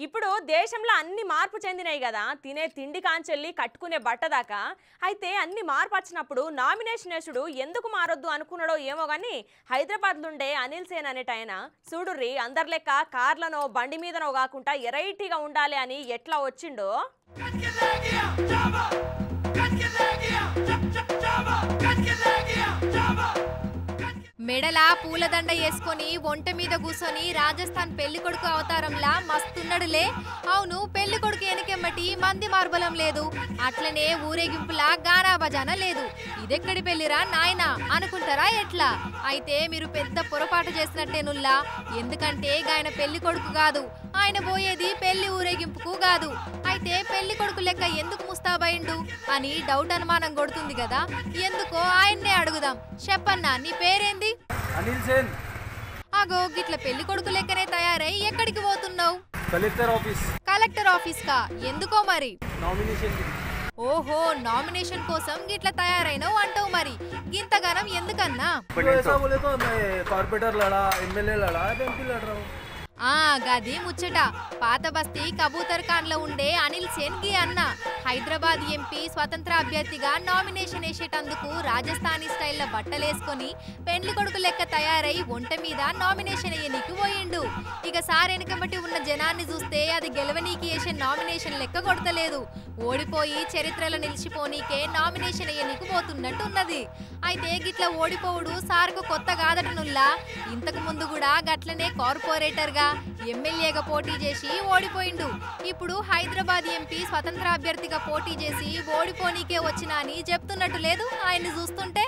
ఇప్పుడు దేశంలో అన్ని మార్పు చెందినాయి కదా, తినే తిండి కాంచెల్లి కట్టుకునే బట్ట దాకా. అయితే అన్ని మార్పు వచ్చినప్పుడు నామినేషన్ వేసుడు ఎందుకు మారొద్దు అనుకున్నాడో ఏమో కానీ హైదరాబాద్లుండే అనిల్ సేన్ అనేటైన చూడుర్రి అందరి లెక్క కార్లనో బండి మీదనో కాకుండా ఎరైటీగా ఉండాలి అని ఎట్లా వచ్చిండో. మెడల పూలదండ వేసుకొని ఒంట మీద కూర్చొని రాజస్థాన్ పెళ్లి కొడుకు అవతారంలా మస్తున్నాడులే. అవును, పెళ్లి కొడుకు వెనకెమ్మటి మంది మార్బలం లేదు, అట్లనే ఊరేగింపులా గానా బజానా లేదు. ఇదెక్కడి పెళ్లిరా నాయనా అనుకుంటారా ఎట్లా? అయితే మీరు పెద్ద పొరపాటు చేసినట్టేనుల్లా. ఎందుకంటే ఆయన పెళ్లి కొడుకు కాదు, ఆయన పోయేది పెళ్లి ఊరేగింపుకు కాదు. అయితే పెళ్లి కొడుకు లెక్క ఎందుకు ముస్తాబైండు అని డౌట్ అనుమానం కొడుతుంది కదా. ఎందుకో ఆయన్నే అడుగుదాం. చెప్పన్నా, నీ పేరేంది? అనిల్ సేన్. అగో గిట్ల పెళ్లి కొడుకు లెక్కనే తయారై ఎక్కడికి పోతున్నావు? కలెక్టర్ ఆఫీస్ కా? ఎందుకో మరి? నామినేషన్. ఓహో, నామినేషన్ కోసం గిట్ల తయారైనవు అంటావు. మరి గింతగానం ఎందుకన్నా? కార్పొరేటర్ లడా, ఎమ్మెల్యే లడా, ఎంపీ లడా. గది ముచ్చట. పాత బస్తీ కబూతర్ ఖాన్ లో ఉండే అనిల్ సేన్ గి అన్న హైదరాబాద్ ఎంపీ స్వతంత్ర అభ్యర్థిగా నామినేషన్ వేసేటందుకు రాజస్థానీ స్టైల్లో బట్టలేసుకొని పెండ్లి కొడుకు లెక్క తయారై ఒంట మీద నామినేషన్ వేయనీకి పోయిండు. ఇక సార్ వెనకబట్టి ఉన్న జనాన్ని చూస్తే అది గెలవనీకి వేసే నామినేషన్ లెక్క కొడతలేదు. ఓడిపోయి చరిత్రలో నిలిచిపోనీకే నామినేషన్ వేయనీకి పోతున్నట్టున్నది. అయితే గిట్ల ఓడిపోవుడు సార్కు కొత్త కాదటనుల్లా. ఇంతకు ముందు కూడా గట్లనే కార్పొరేటర్ గా ఎమ్మెల్యేగా పోటీ చేసి ఓడిపోయిండు. ఇప్పుడు హైదరాబాద్ ఎంపీ స్వతంత్ర అభ్యర్థిగా పోటీ చేసి ఓడిపోనీకే వచ్చినా అని చెప్తున్నట్టు లేదు ఆయన్ని చూస్తుంటే.